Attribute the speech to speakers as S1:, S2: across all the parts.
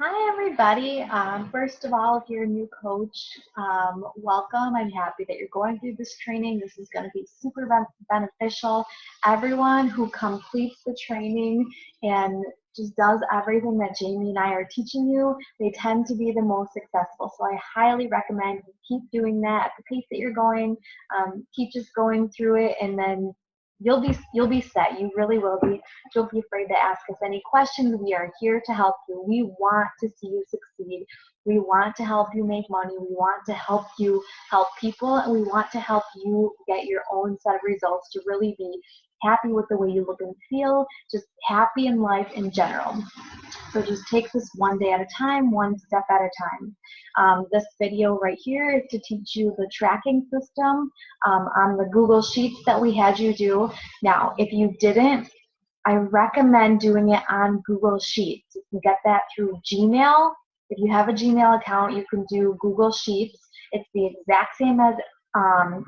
S1: Hi, everybody. First of all, if you're a new coach, welcome. I'm happy that you're going through this training. This is going to be super beneficial. Everyone who completes the training and just does everything that Jamie and I are teaching you, they tend to be the most successful. So I highly recommend you keep doing that at the pace that you're going. Keep just going through it, and then you'll be set. You really will be. Don't be afraid to ask us any questions. We are here to help you. We want to see you succeed. We want to help you make money. We want to help you help people, and we want to help you get your own set of results to really be happy with the way you look and feel, just happy in life in general. So just take this one day at a time, one step at a time. This video right here is to teach you the tracking system on the Google Sheets that we had you do. Now, if you didn't, I recommend doing it on Google Sheets. You can get that through Gmail. If you have a Gmail account, you can do Google Sheets. It's the exact same as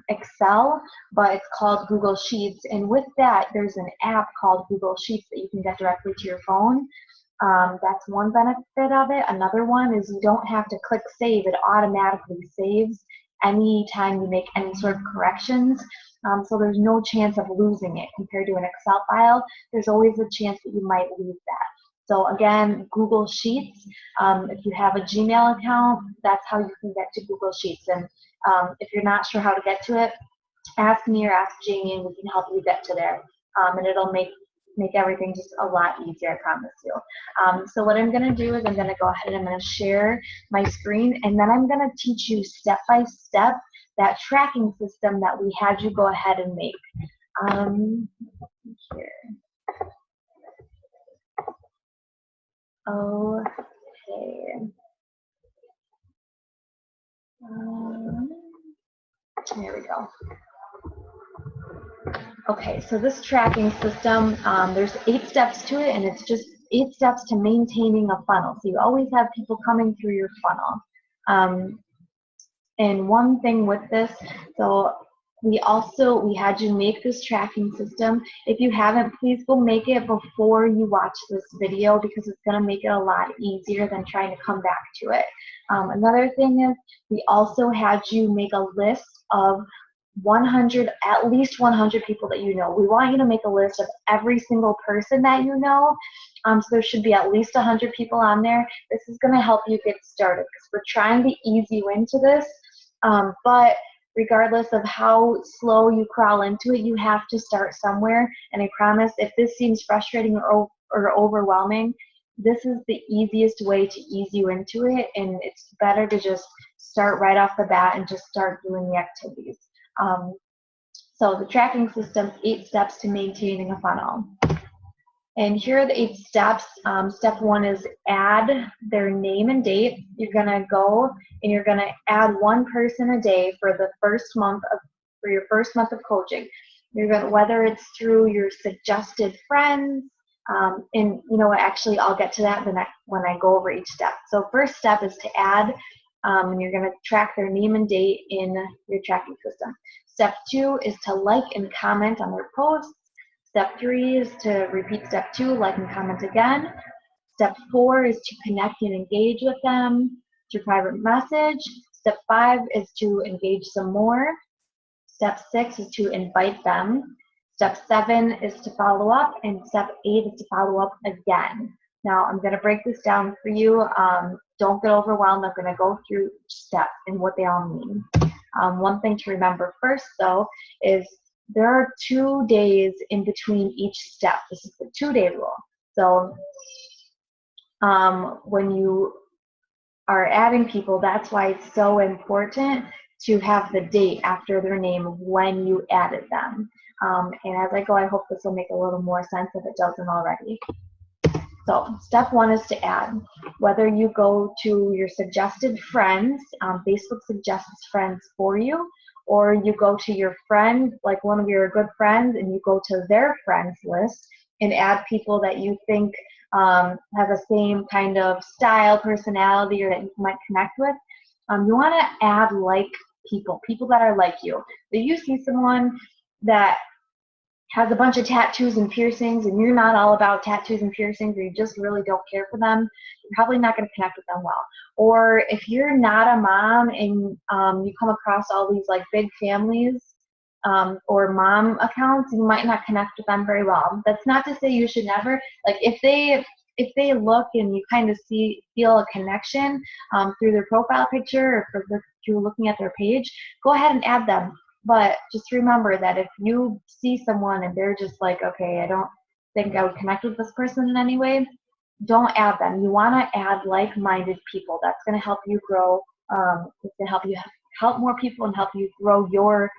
S1: Excel, but it's called Google Sheets. And with that, there's an app called Google Sheets that you can get directly to your phone. That's one benefit of it. Another one is you don't have to click save. It automatically saves anytime you make any sort of corrections. So there's no chance of losing it. Compared to an Excel file, there's always a chance that you might lose that. So again, Google Sheets, if you have a Gmail account, that's how you can get to Google Sheets. And if you're not sure how to get to it, ask me or ask Jamie and we can help you get to there. And it'll make everything just a lot easier, I promise you. So what I'm going to do is I'm going to go ahead and I'm going to share my screen, and then I'm going to teach you step by step that tracking system that we had you go ahead and make. Here. Okay. There we go. Okay, so this tracking system, there's 8 steps to it, and it's just 8 steps to maintaining a funnel. So you always have people coming through your funnel. And one thing with this, so we had you make this tracking system. If you haven't, please go make it before you watch this video, because it's going to make it a lot easier than trying to come back to it. Another thing is we also had you make a list of at least 100 people that you know. We want you to make a list of every single person that you know. So there should be at least 100 people on there. This is going to help you get started because we're trying to ease you into this. But regardless of how slow you crawl into it, you have to start somewhere. And I promise, if this seems frustrating or overwhelming, this is the easiest way to ease you into it. And it's better to just start right off the bat and just start doing the activities. So the tracking system, 8 steps to maintaining a funnel. And here are the 8 steps. Step 1 is add their name and date. You're gonna go and you're gonna add 1 person a day for the first month for your first month of coaching. You're gonna, whether it's through your suggested friends, and you know what, actually I'll get to that when I go over each step. So first step is to add, and you're gonna track their name and date in your tracking system. Step 2 is to like and comment on their posts. Step 3 is to repeat step 2, like and comment again. Step 4 is to connect and engage with them through private message. Step 5 is to engage some more. Step 6 is to invite them. Step 7 is to follow up, and step 8 is to follow up again. Now I'm going to break this down for you. Don't get overwhelmed. I'm going to go through each step and what they all mean. One thing to remember first, though, is there are 2 days in between each step. This is the 2-day rule. So when you are adding people, that's why it's so important to have the date after their name when you added them. And as I go, I hope this will make a little more sense if it doesn't already. So step 1 is to add. Whether you go to your suggested friends, Facebook suggests friends for you, or you go to your friend, like one of your good friends, and you go to their friends list and add people that you think have the same kind of style, personality, or that you might connect with. You want to add like people that are like you. If you see someone that has a bunch of tattoos and piercings, and you're not all about tattoos and piercings, or you just really don't care for them, you're probably not going to connect with them well. Or if you're not a mom and you come across all these like big families or mom accounts, you might not connect with them very well. That's not to say you should never, like if they look and you kind of feel a connection through their profile picture or through looking at their page, go ahead and add them. But just remember that if you see someone and they're just like, okay, I don't think I would connect with this person in any way, don't add them. You want to add like-minded people. That's going to help you grow. It's going to help you help more people and help you grow your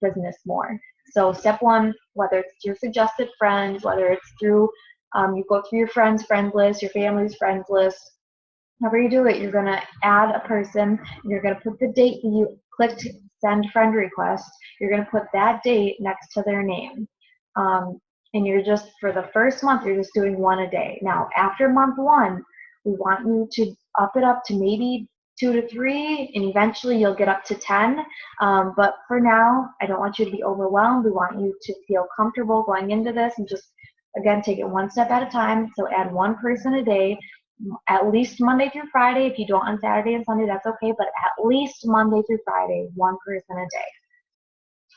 S1: business more. So step one, whether it's your suggested friends, whether it's through you go through your friends' friend list, your family's friends list, however you do it, you're going to add a person, and you're going to put the date that you clicked send friend request, you're going to put that date next to their name. And you're just, for the first month, you're just doing one a day. Now, after month one, we want you to up it up to maybe 2 to 3, and eventually you'll get up to 10. But for now, I don't want you to be overwhelmed. We want you to feel comfortable going into this and just, again, take it one step at a time. So add one person a day, at least Monday through Friday. If you do it on Saturday and Sunday, that's okay, but at least Monday through Friday, one person a day.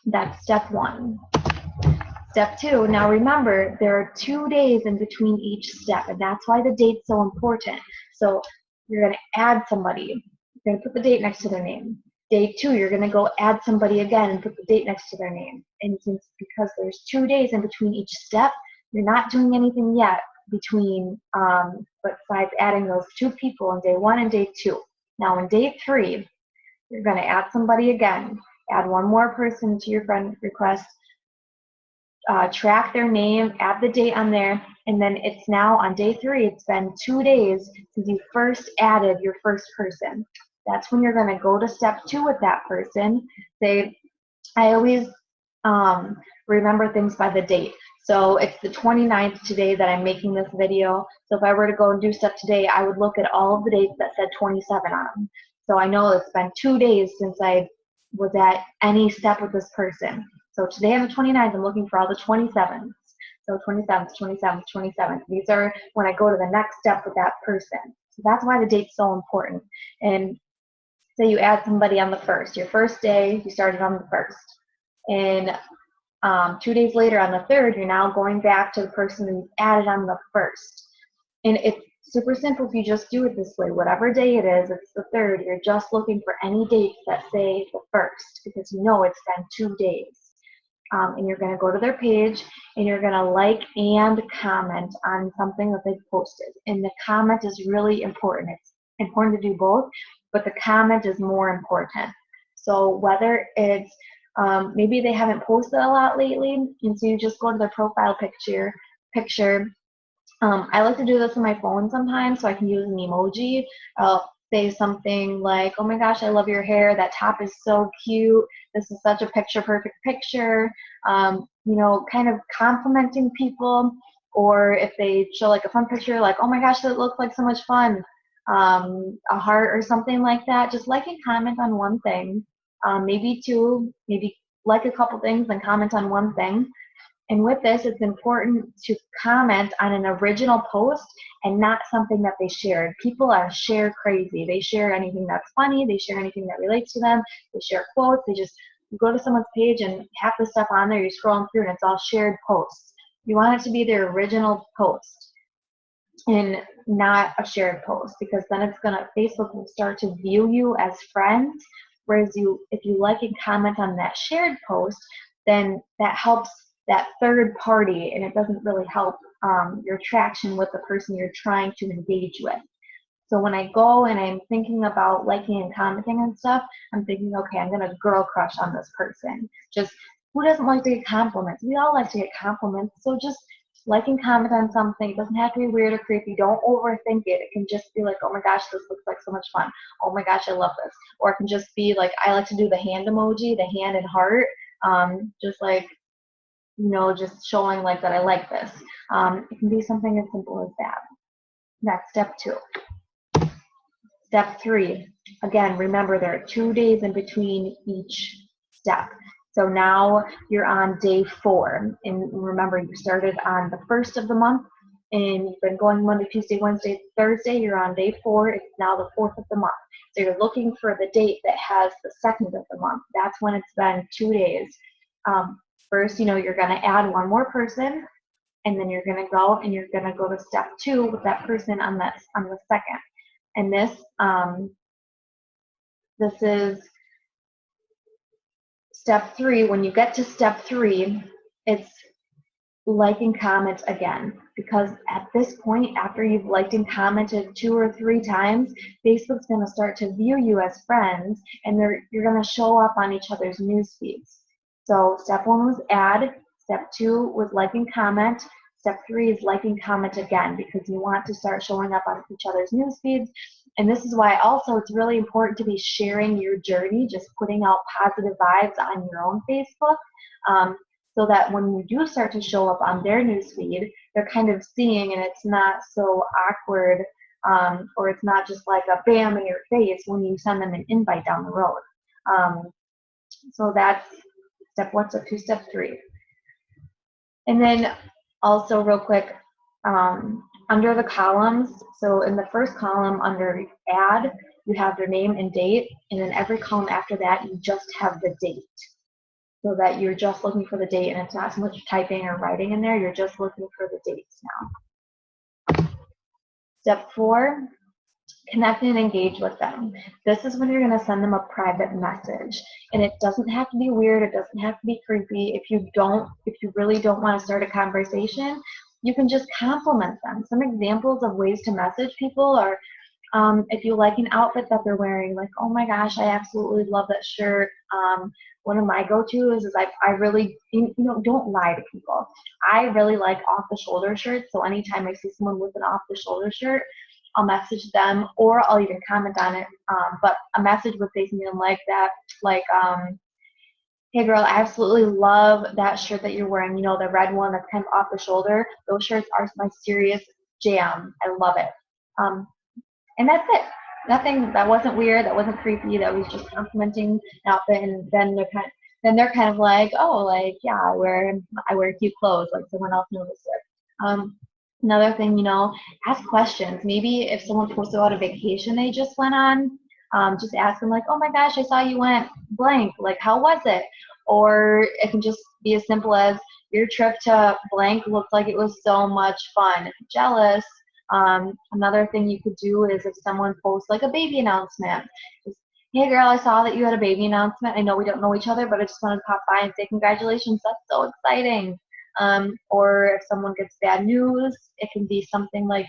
S1: That's step one. Step two, now remember, there are 2 days in between each step, and that's why the date's so important. So you're going to add somebody. You're going to put the date next to their name. Day 2, you're going to go add somebody again and put the date next to their name. And since because there's 2 days in between each step, you're not doing anything yet between, besides adding those 2 people on day 1 and day 2. Now in day 3, you're going to add somebody again. Add one more person to your friend request. Track their name, add the date on there, and then it's now on day 3, it's been 2 days since you first added your first person. That's when you're going to go to step 2 with that person. I always remember things by the date. So it's the 29th today that I'm making this video. So if I were to go and do stuff today, I would look at all of the dates that said 27 on them. So I know it's been 2 days since I was at any step with this person. So today on the 29th, I'm looking for all the 27s. So 27th, 27th, 27th. These are when I go to the next step with that person. So that's why the date's so important. And say you add somebody on the 1st. Your first day, you started on the 1st. And 2 days later on the 3rd, you're now going back to the person that you added on the 1st. And it's super simple if you just do it this way. Whatever day it is, it's the 3rd. You're just looking for any dates that say the 1st because you know it's been 2 days. And you're going to go to their page and you're going to like and comment on something that they've posted. And the comment is really important. It's important to do both, but the comment is more important. So whether it's maybe they haven't posted a lot lately, and so you just go to their profile picture. I like to do this on my phone sometimes, so I can use an emoji. I'll say something like, oh my gosh, I love your hair. That top is so cute. This is such a picture-perfect picture. You know, kind of complimenting people. Or if they show like a fun picture, like, oh my gosh, that looks like so much fun. A heart or something like that. Just like and comment on one thing. Maybe 2, maybe like a couple things and comment on one thing. And with this, it's important to comment on an original post and not something that they shared. People are share crazy. They share anything that's funny. They share anything that relates to them. They share quotes. You go to someone's page and half the stuff on there, you're scrolling through and it's all shared posts. You want it to be their original post and not a shared post, because then Facebook will start to view you as friends. Whereas if you like and comment on that shared post, then that helps that third party, and it doesn't really help your traction with the person you're trying to engage with. So when I go and I'm thinking about liking and commenting and stuff, I'm thinking, okay, I'm going to girl crush on this person. Just, who doesn't like to get compliments? We all like to get compliments. So just like and comment on something. It doesn't have to be weird or creepy. Don't overthink it. It can just be like, oh my gosh, this looks like so much fun. Oh my gosh, I love this. Or it can just be like, I like to do the hand emoji, the hand and heart. Just like, you know, just showing like that I like this. It can be something as simple as that. That's step 2. Step 3, again, remember there are 2 days in between each step. So now you're on day 4. And remember, you started on the 1st of the month, and you've been going Monday, Tuesday, Wednesday, Thursday. You're on day 4. It's now the 4th of the month. So you're looking for the date that has the 2nd of the month. That's when it's been 2 days. First, you're going to add one more person, and then you're going to go and you're going to go to step 2 with that person on the 2nd. And this is step 3. When you get to step 3, it's like and comment again, because at this point, after you've liked and commented 2 or 3 times, Facebook's going to start to view you as friends, and you're going to show up on each other's news feeds. So step 1 was add, step 2 was like and comment, step 3 is like and comment again, because you want to start showing up on each other's news feeds. And this is why also it's really important to be sharing your journey, just putting out positive vibes on your own Facebook, so that when you do start to show up on their newsfeed, they're kind of seeing, and it's not so awkward, or it's not just like a bam in your face when you send them an invite down the road. So that's step 1, step 2, step 3. And then also real quick, under the columns, so in the first column under add, you have their name and date, and then every column after that, you just have the date. So that you're just looking for the date, and it's not so much typing or writing in there, you're just looking for the dates now. Step 4, connect and engage with them. This is when you're going to send them a private message, and it doesn't have to be weird, it doesn't have to be creepy. If you really don't want to start a conversation, you can just compliment them. Some examples of ways to message people are, if you like an outfit that they're wearing, like, oh my gosh, I absolutely love that shirt. One of my go-tos is I really, don't lie to people. I really like off-the-shoulder shirts, so anytime I see someone with an off-the-shoulder shirt, I'll message them, or I'll even comment on it. But a message would say something like that, like, hey girl, I absolutely love that shirt that you're wearing, the red one that's kind of off the shoulder. Those shirts are my serious jam. I love it. And that's it. Nothing, that wasn't weird, that wasn't creepy, that was just complimenting an outfit, and then they're kind of like, oh, like, yeah, I wear cute clothes, like someone else noticed it. Another thing, ask questions. Maybe if someone posted about a vacation they just went on, just ask them like, oh my gosh, I saw you went blank, like how was it? Or it can just be as simple as, your trip to blank looked like it was so much fun. Jealous. Another thing you could do is if someone posts like a baby announcement, just, hey girl, I saw that you had a baby announcement. I know we don't know each other, but I just wanted to pop by and say congratulations. That's so exciting. Or if someone gets bad news, it can be something like,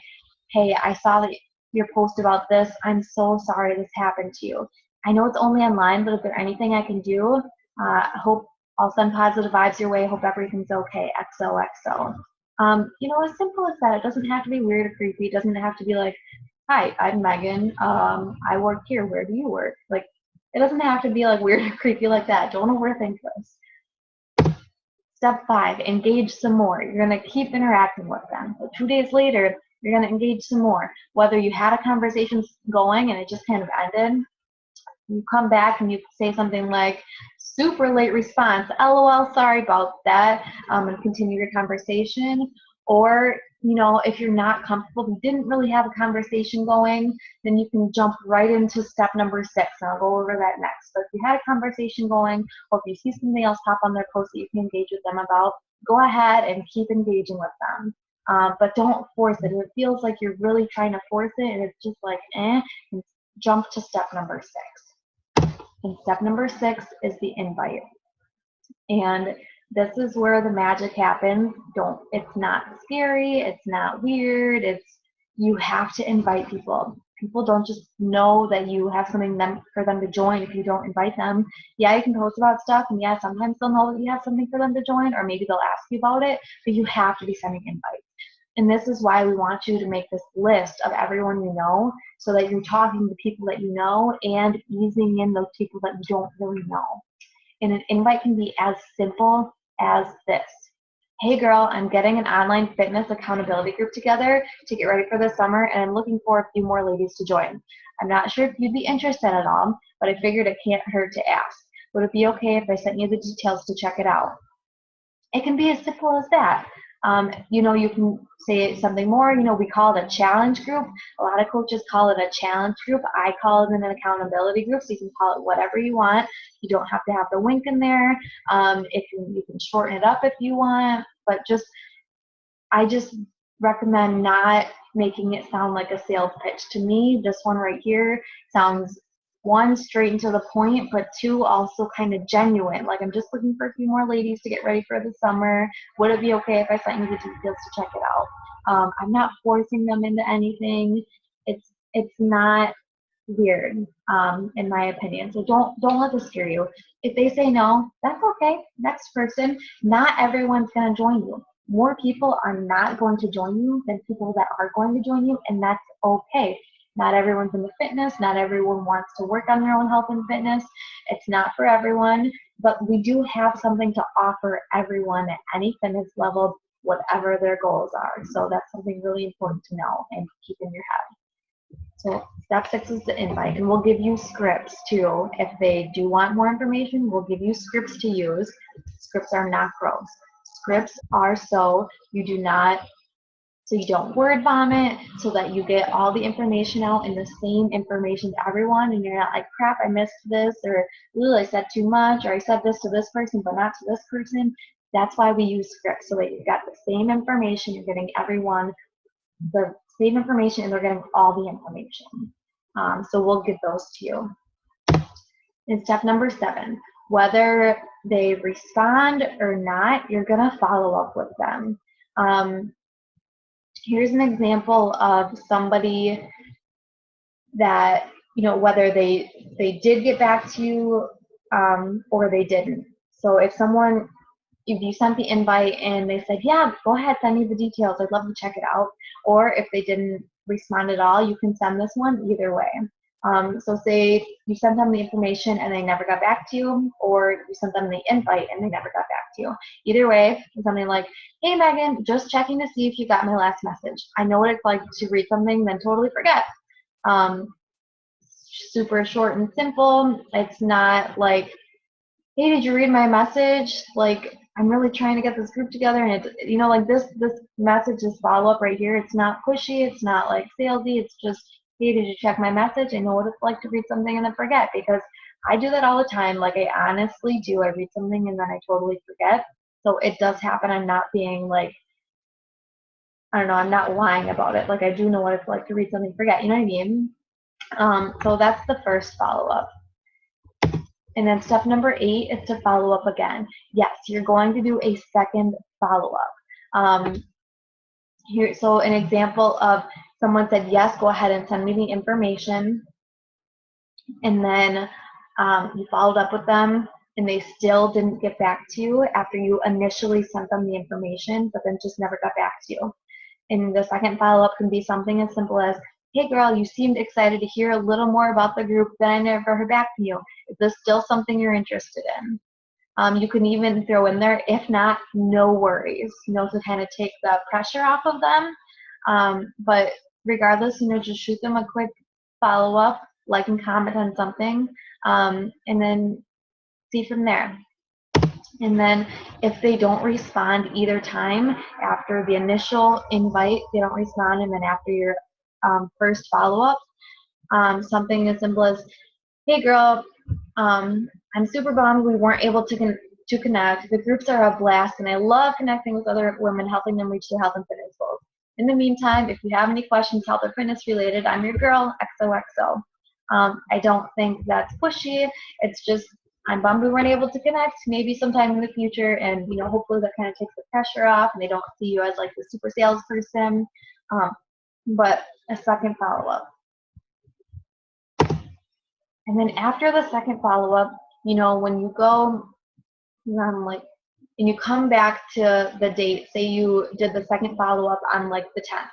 S1: hey, I saw that your post about this. I'm so sorry this happened to you. I know it's only online, but if there's anything I can do, I hope I'll send positive vibes your way. Hope everything's okay. XOXO. As simple as that. It doesn't have to be weird or creepy. It doesn't have to be like, hi, I'm Megan. I work here. Where do you work? Like, it doesn't have to be like weird or creepy like that. Don't overthink this. Step 5, engage some more. You're going to keep interacting with them. So 2 days later, you're going to engage some more. Whether you had a conversation going and it just kind of ended, you come back and you say something like, super late response, LOL, sorry about that, and continue your conversation. Or, if you're not comfortable, you didn't really have a conversation going, then you can jump right into step number 6, and I'll go over that next. So if you had a conversation going, or if you see something else pop on their post that you can engage with them about, go ahead and keep engaging with them. But don't force it. If it feels like you're really trying to force it and it's just like, jump to step number 6. And step number 6 is the invite. And this is where the magic happens. It's not scary, it's not weird, you have to invite people. People don't just know that you have something for them to join if you don't invite them. Yeah, you can post about stuff, and yeah, sometimes they'll know that you have something for them to join, or maybe they'll ask you about it, but you have to be sending invites. And this is why we want you to make this list of everyone you know, so that you're talking to people that you know and easing in those people that you don't really know. And an invite can be as simple as this. Hey girl, I'm getting an online fitness accountability group together to get ready for the summer, and I'm looking for a few more ladies to join. I'm not sure if you'd be interested at all, but I figured it can't hurt to ask. Would it be okay if I sent you the details to check it out? It can be as simple as that. You can say something more. We call it a challenge group. A lot of coaches call it a challenge group. I call it an accountability group, so you can call it whatever you want. You don't have to have the link in there. You can shorten it up if you want, but I just recommend not making it sound like a sales pitch. To me, this one right here sounds, one, straight and to the point, but two, also kind of genuine. Like, I'm just looking for a few more ladies to get ready for the summer. Would it be okay if I sent you the details to check it out? I'm not forcing them into anything. It's not weird, in my opinion. So don't let this scare you. If they say no, that's okay. Next person. Not everyone's gonna join you. More people are not going to join you than people that are going to join you, and that's okay. Not everyone's into fitness. Not everyone wants to work on their own health and fitness. It's not for everyone, but we do have something to offer everyone at any fitness level, whatever their goals are. So that's something really important to know and keep in your head. So step 6 is the invite, and we'll give you scripts too. If they do want more information, we'll give you scripts to use. Scripts are not gross. Scripts are so you don't word vomit, so that you get all the information out and the same information to everyone, and you're not like, crap, I missed this, or ooh, I said too much, or I said this to this person but not to this person. That's why we use scripts, so that you've got the same information, you're getting everyone the same information, and they're getting all the information. So we'll give those to you. In step number 7, whether they respond or not, you're going to follow up with them. Here's an example of somebody that, whether they did get back to you or they didn't. So if you sent the invite and they said, yeah, go ahead, send me the details, I'd love to check it out. Or if they didn't respond at all, you can send this one either way. So say you sent them the information and they never got back to you, or you sent them the invite and they never got back to you. Either way, something like, hey Megan, just checking to see if you got my last message. I know what it's like to read something then totally forget. Super short and simple. It's not like, hey, did you read my message? Like, I'm really trying to get this group together, and it's, like this message, this follow-up right here, it's not pushy, it's not like salesy, it's just, hey, did you check my message? I know what it's like to read something and then forget, because I do that all the time. Like, I honestly do. I read something and then I totally forget. So it does happen. I'm not being like, I don't know, I'm not lying about it. Like, I do know what it's like to read something and forget, you know what I mean? So that's the first follow-up. And then step number 8 is to follow up again. Yes, you're going to do a second follow-up. So an example of someone said, yes, go ahead and send me the information. And then you followed up with them and they still didn't get back to you after you initially sent them the information, but then just never got back to you. And the second follow-up can be something as simple as, hey girl, you seemed excited to hear a little more about the group, but I never heard back from you. Is this still something you're interested in? You can even throw in there, if not, no worries, to kind of take the pressure off of them. But regardless, just shoot them a quick follow-up, like and comment on something, and then see from there. And then if they don't respond either time, after the initial invite, they don't respond, and then after your first follow-up, something as simple as, hey girl, I'm super bummed we weren't able to connect. The groups are a blast, and I love connecting with other women, helping them reach their health and fitness goals. In the meantime, if you have any questions, health or fitness related, I'm your girl, XOXO. I don't think that's pushy. It's just, I'm bummed we weren't able to connect. Maybe sometime in the future, and hopefully that kind of takes the pressure off, and they don't see you as like the super salesperson. But a second follow-up. And then after the second follow-up, when you go, and you come back to the date, say you did the second follow-up on like the 10th,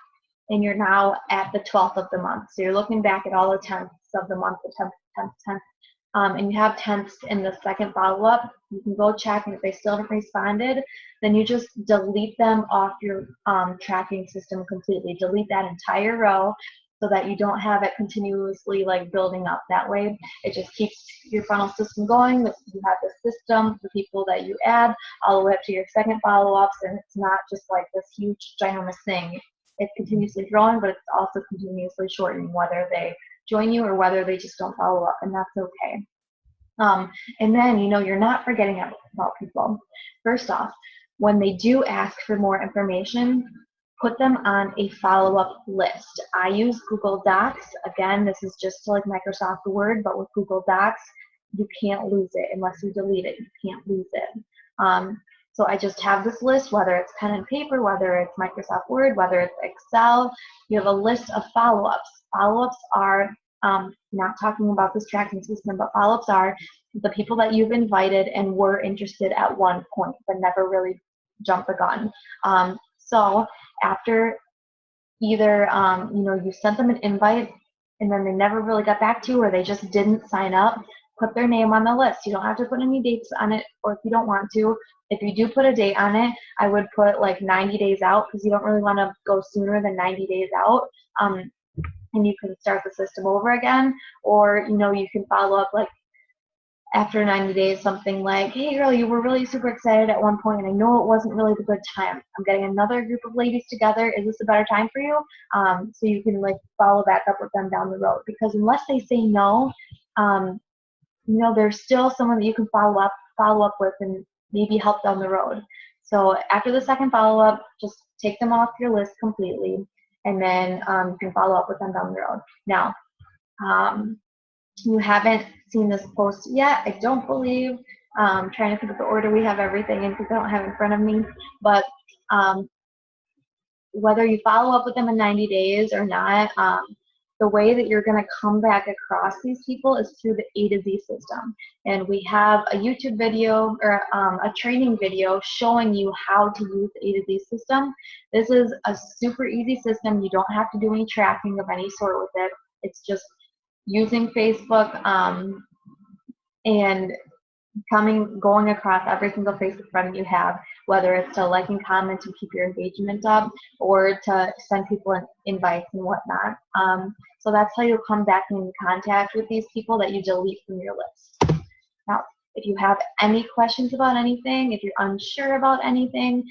S1: and you're now at the 12th of the month. So you're looking back at all the 10ths of the month, the 10th, and you have 10ths in the second follow-up. You can go check, and if they still haven't responded, then you just delete them off your tracking system completely. Delete that entire row. so that you don't have it continuously like building up. That way it just keeps your funnel system going. You have the system, the people that you add, all the way up to your second follow-ups, and it's not just like this huge ginormous thing. It's continuously growing, but it's also continuously shortening, whether they join you or whether they just don't follow up, and that's okay. And then, you're not forgetting about people. First off, when they do ask for more information, put them on a follow-up list. I use Google Docs. Again, this is just like Microsoft Word, but with Google Docs, you can't lose it unless you delete it. You can't lose it. So I just have this list, whether it's pen and paper, whether it's Microsoft Word, whether it's Excel. You have a list of follow-ups. Follow-ups are, not talking about this tracking system, but follow-ups are the people that you've invited and were interested at one point, but never really jumped the gun. So after either, you sent them an invite and then they never really got back to you, or they just didn't sign up, put their name on the list. You don't have to put any dates on it, or if you don't want to. If you do put a date on it, I would put like 90 days out, because you don't really want to go sooner than 90 days out. And you can start the system over again, or you can follow up like after 90 days, something like, hey girl, you were really super excited at one point, and I know it wasn't really the good time. I'm getting another group of ladies together. Is this a better time for you? So you can like follow back up with them down the road, because unless they say no, there's still someone that you can follow up with and maybe help down the road. So after the second follow-up, just take them off your list completely, and then you can follow up with them down the road. Now, you haven't seen this post yet, I don't believe. I'm trying to think of the order we have everything in, because I don't have it in front of me. But whether you follow up with them in 90 days or not, the way that you're going to come back across these people is through the A to Z system. And we have a YouTube video, or a training video showing you how to use the A to Z system. This is a super easy system. You don't have to do any tracking of any sort with it. It's just using Facebook and going across every single Facebook friend you have, whether it's to like and comment and keep your engagement up, or to send people invites and whatnot. So that's how you'll come back in contact with these people that you delete from your list. Now, if you have any questions about anything, if you're unsure about anything,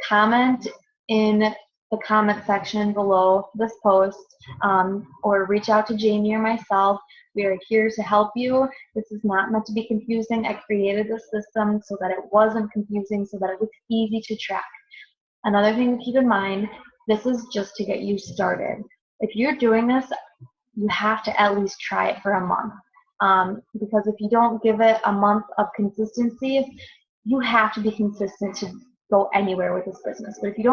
S1: comment in the comment section below this post, or reach out to Jamie or myself. We are here to help you. This is not meant to be confusing. I created this system so that it wasn't confusing, so that it was easy to track. Another thing to keep in mind, this is just to get you started. If you're doing this, you have to at least try it for a month. Because if you don't give it a month of consistency, you have to be consistent to go anywhere with this business. But if you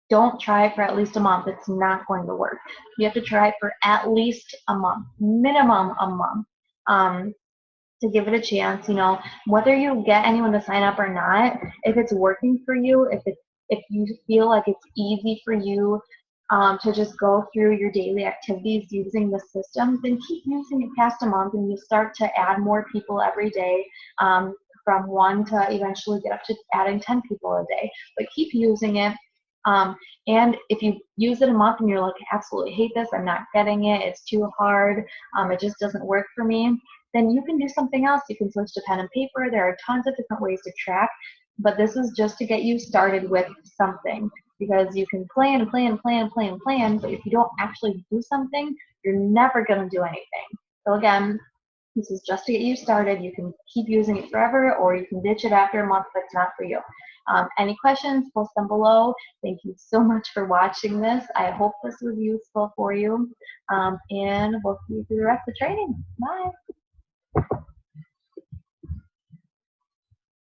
S1: don't try it for at least a month, it's not going to work. You have to try it for at least a month, minimum a month, to give it a chance. Whether you get anyone to sign up or not, if it's working for you, if you feel like it's easy for you to just go through your daily activities using the system, then keep using it past a month, and you start to add more people every day, from 1 to eventually get up to adding 10 people a day. But keep using it. And if you use it a month and you're like, I absolutely hate this, I'm not getting it, it's too hard, it just doesn't work for me, then you can do something else. You can switch to pen and paper. There are tons of different ways to track, but this is just to get you started with something, because you can plan and plan and plan and plan and plan, but if you don't actually do something, you're never going to do anything. So again, this is just to get you started. You can keep using it forever, or you can ditch it after a month if it's not for you. Any questions, post them below. Thank you so much for watching this. I hope this was useful for you, and we'll see you through the rest of the training. Bye.